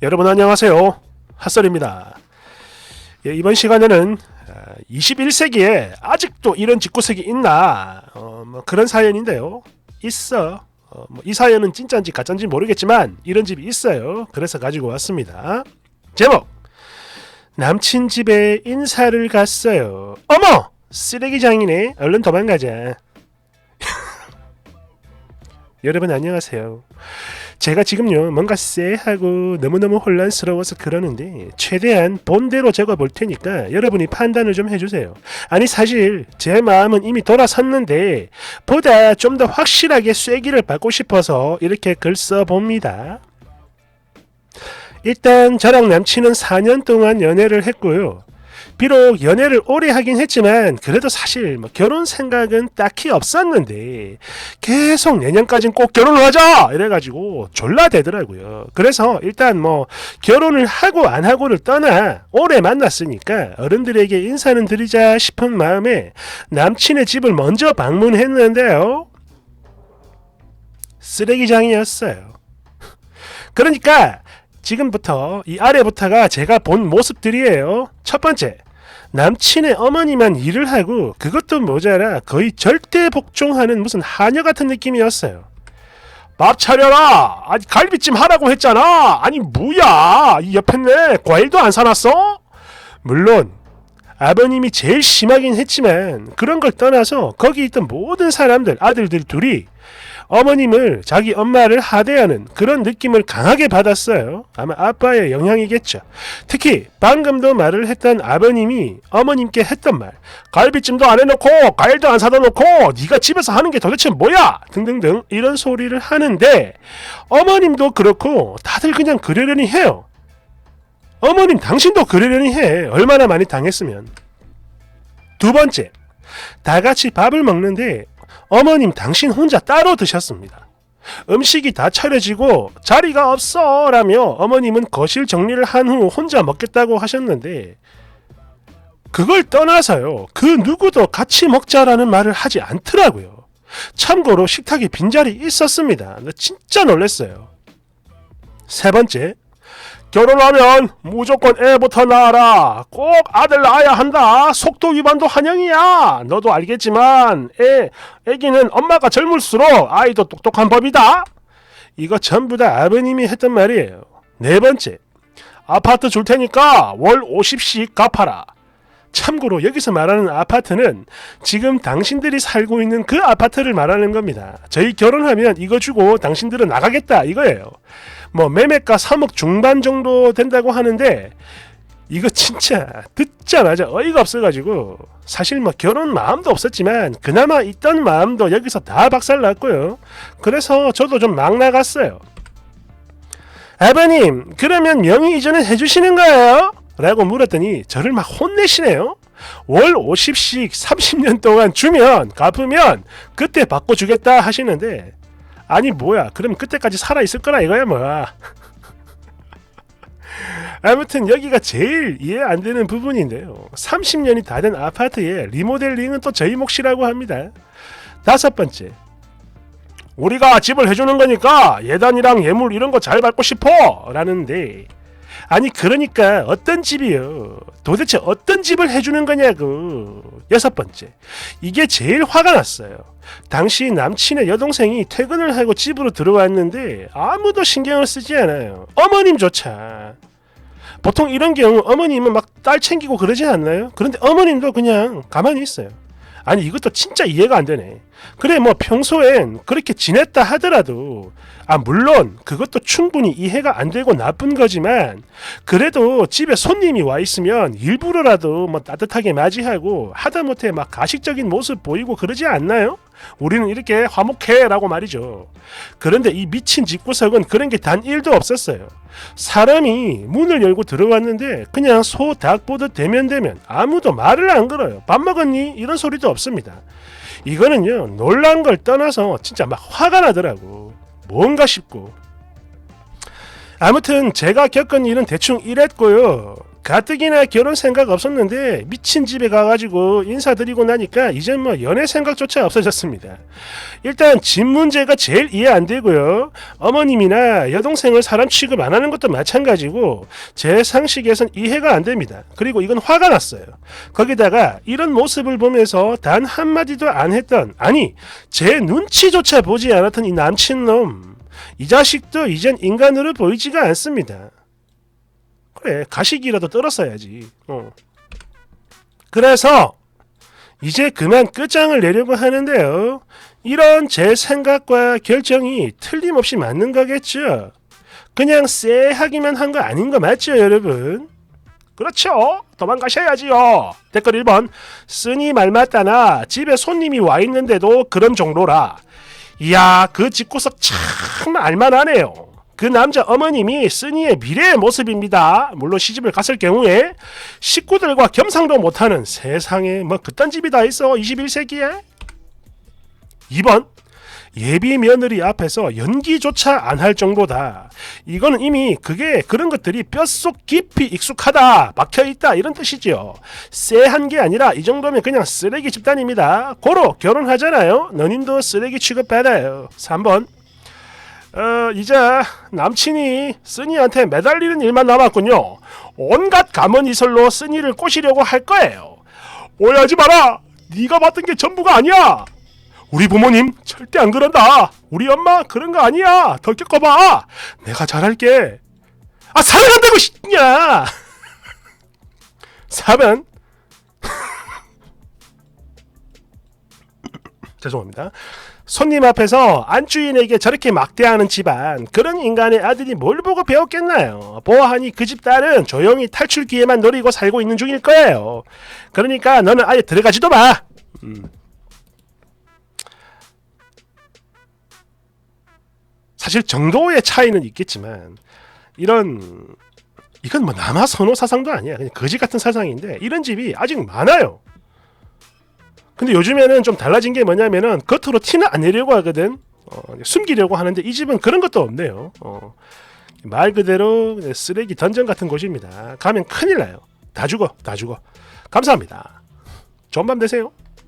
여러분 안녕하세요. 핫설입니다. 예, 이번 시간에는 21세기에 아직도 이런 집구석이 있나 뭐 그런 사연인데요. 있어. 이 사연은 진짜인지 가짜인지 모르겠지만 이런 집이 있어요. 그래서 가지고 왔습니다. 제목, 남친 집에 인사를 갔어요. 어머! 쓰레기장이네. 얼른 도망가자. 여러분 안녕하세요. 제가 지금요 뭔가 쎄하고 너무너무 혼란스러워서 그러는데 최대한 본대로 적어볼 테니까 여러분이 판단을 좀 해주세요. 아니 사실 제 마음은 이미 돌아섰는데 보다 좀 더 확실하게 쐐기를 받고 싶어서 이렇게 글 써봅니다. 일단 저랑 남친은 4년 동안 연애를 했고요. 비록 연애를 오래 하긴 했지만 그래도 사실 뭐 결혼 생각은 딱히 없었는데 계속 내년까진 꼭 결혼을 하자 이래가지고 졸라 되더라고요. 그래서 일단 뭐 결혼을 하고 안 하고를 떠나 오래 만났으니까 어른들에게 인사는 드리자 싶은 마음에 남친의 집을 먼저 방문했는데요. 쓰레기장이었어요. 그러니까 지금부터 이 아래부터가 제가 본 모습들이에요. 첫 번째, 남친의 어머니만 일을 하고 그것도 모자라 거의 절대 복종하는 무슨 하녀 같은 느낌이었어요. 밥 차려라. 아니 갈비찜 하라고 했잖아. 아니 뭐야, 이 옆에네 과일도 안 사놨어? 물론 아버님이 제일 심하긴 했지만 그런 걸 떠나서 거기 있던 모든 사람들, 아들들 둘이 어머님을 자기 엄마를 하대하는 그런 느낌을 강하게 받았어요. 아마 아빠의 영향이겠죠. 특히 방금도 말을 했던 아버님이 어머님께 했던 말, 갈비찜도 안 해놓고 과일도 안 사다 놓고 네가 집에서 하는 게 도대체 뭐야 등등등 이런 소리를 하는데 어머님도 그렇고 다들 그냥 그러려니 해요. 어머님 당신도 그러려니 해. 얼마나 많이 당했으면. 두 번째, 다 같이 밥을 먹는데 어머님 당신 혼자 따로 드셨습니다. 음식이 다 차려지고 자리가 없어 라며 어머님은 거실 정리를 한 후 혼자 먹겠다고 하셨는데 그걸 떠나서요, 그 누구도 같이 먹자라는 말을 하지 않더라고요. 참고로 식탁에 빈자리 있었습니다. 나 진짜 놀랐어요. 세 번째, 결혼하면 무조건 애부터 낳아라. 꼭 아들 낳아야 한다. 속도 위반도 환영이야. 너도 알겠지만 애기는 엄마가 젊을수록 아이도 똑똑한 법이다. 이거 전부 다 아버님이 했던 말이에요. 네 번째, 아파트 줄 테니까 월 50씩 갚아라. 참고로 여기서 말하는 아파트는 지금 당신들이 살고 있는 그 아파트를 말하는 겁니다. 저희 결혼하면 이거 주고 당신들은 나가겠다 이거예요. 뭐 매매가 3억 중반 정도 된다고 하는데 이거 진짜 듣자마자 어이가 없어가지고 사실 뭐 결혼 마음도 없었지만 그나마 있던 마음도 여기서 다 박살났고요. 그래서 저도 좀 막 나갔어요. 아버님 그러면 명의 이전을 해주시는 거예요? 라고 물었더니 저를 막 혼내시네요. 월 50씩 30년 동안 주면 갚으면 그때 바꿔주겠다 하시는데 아니 뭐야, 그럼 그때까지 살아있을 거라 이거야 뭐야. 아무튼 여기가 제일 이해 안 되는 부분인데요. 30년이 다 된 아파트에 리모델링은 또 저희 몫이라고 합니다. 다섯 번째, 우리가 집을 해주는 거니까 예단이랑 예물 이런 거 잘 받고 싶어 라는데 아니 그러니까 어떤 집이요? 도대체 어떤 집을 해주는 거냐고. 여섯 번째, 이게 제일 화가 났어요. 당시 남친의 여동생이 퇴근을 하고 집으로 들어왔는데 아무도 신경을 쓰지 않아요. 어머님조차. 보통 이런 경우 어머님은 막 딸 챙기고 그러지 않나요? 그런데 어머님도 그냥 가만히 있어요. 아니 이것도 진짜 이해가 안 되네. 그래 뭐 평소엔 그렇게 지냈다 하더라도 물론 그것도 충분히 이해가 안 되고 나쁜 거지만 그래도 집에 손님이 와 있으면 일부러라도 뭐 따뜻하게 맞이하고 하다못해 막 가식적인 모습 보이고 그러지 않나요? 우리는 이렇게 화목해 라고 말이죠. 그런데 이 미친 집구석은 그런 게 단 1도 없었어요. 사람이 문을 열고 들어왔는데 그냥 소 닭 보듯 대면대면 아무도 말을 안 걸어요. 밥 먹었니? 이런 소리도 없습니다. 이거는요 놀란 걸 떠나서 진짜 막 화가 나더라고. 뭔가 싶고. 아무튼 제가 겪은 일은 대충 이랬고요. 가뜩이나 결혼 생각 없었는데 미친 집에 가가지고 인사드리고 나니까 이젠 뭐 연애 생각조차 없어졌습니다. 일단 집 문제가 제일 이해 안 되고요. 어머님이나 여동생을 사람 취급 안 하는 것도 마찬가지고 제 상식에선 이해가 안 됩니다. 그리고 이건 화가 났어요. 거기다가 이런 모습을 보면서 단 한마디도 안 했던, 아니 제 눈치조차 보지 않았던 이 남친놈, 이 자식도 이젠 인간으로 보이지가 않습니다. 그래, 가식이라도 떨었어야지. 그래서 이제 그만 끝장을 내려고 하는데요. 이런 제 생각과 결정이 틀림없이 맞는 거겠죠. 그냥 쎄하기만 한 거 아닌 거 맞죠, 여러분? 그렇죠. 도망가셔야지요. 댓글 1번. 쓰니 말 맞다나 집에 손님이 와 있는데도 그런 정도라. 이야, 그 집구석 참 알만하네요. 그 남자 어머님이 쓰니의 미래의 모습입니다. 물론 시집을 갔을 경우에 식구들과 겸상도 못하는, 세상에 뭐 그딴 집이 다 있어 21세기에. 2번. 예비 며느리 앞에서 연기조차 안 할 정도다. 이거는 이미 그런 것들이 뼛속 깊이 익숙하다, 박혀있다, 이런 뜻이지요. 쎄한 게 아니라 이 정도면 그냥 쓰레기 집단입니다. 고로 결혼하잖아요. 너님도 쓰레기 취급받아요. 3번. 이제 남친이 쓰니한테 매달리는 일만 남았군요. 온갖 감언이설로 쓰니를 꼬시려고 할 거예요. 오해하지 마라. 네가 봤던 게 전부가 아니야. 우리 부모님 절대 안 그런다. 우리 엄마 그런 거 아니야. 더 겪어봐. 내가 잘할게. 아, 사랑한다고 싶냐. 4번. 죄송합니다. 손님 앞에서 안주인에게 저렇게 막대하는 집안, 그런 인간의 아들이 뭘 보고 배웠겠나요? 보아하니 그 집 딸은 조용히 탈출 기회만 노리고 살고 있는 중일 거예요. 그러니까 너는 아예 들어가지도 마. 사실 정도의 차이는 있겠지만 이건 뭐 남아 선호 사상도 아니야. 그냥 거지 같은 사상인데 이런 집이 아직 많아요. 근데 요즘에는 좀 달라진 게 뭐냐면은 겉으로 티는 안 내려고 하거든. 숨기려고 하는데 이 집은 그런 것도 없네요. 말 그대로 쓰레기 던전 같은 곳입니다. 가면 큰일 나요. 다 죽어. 감사합니다. 좋은 밤 되세요.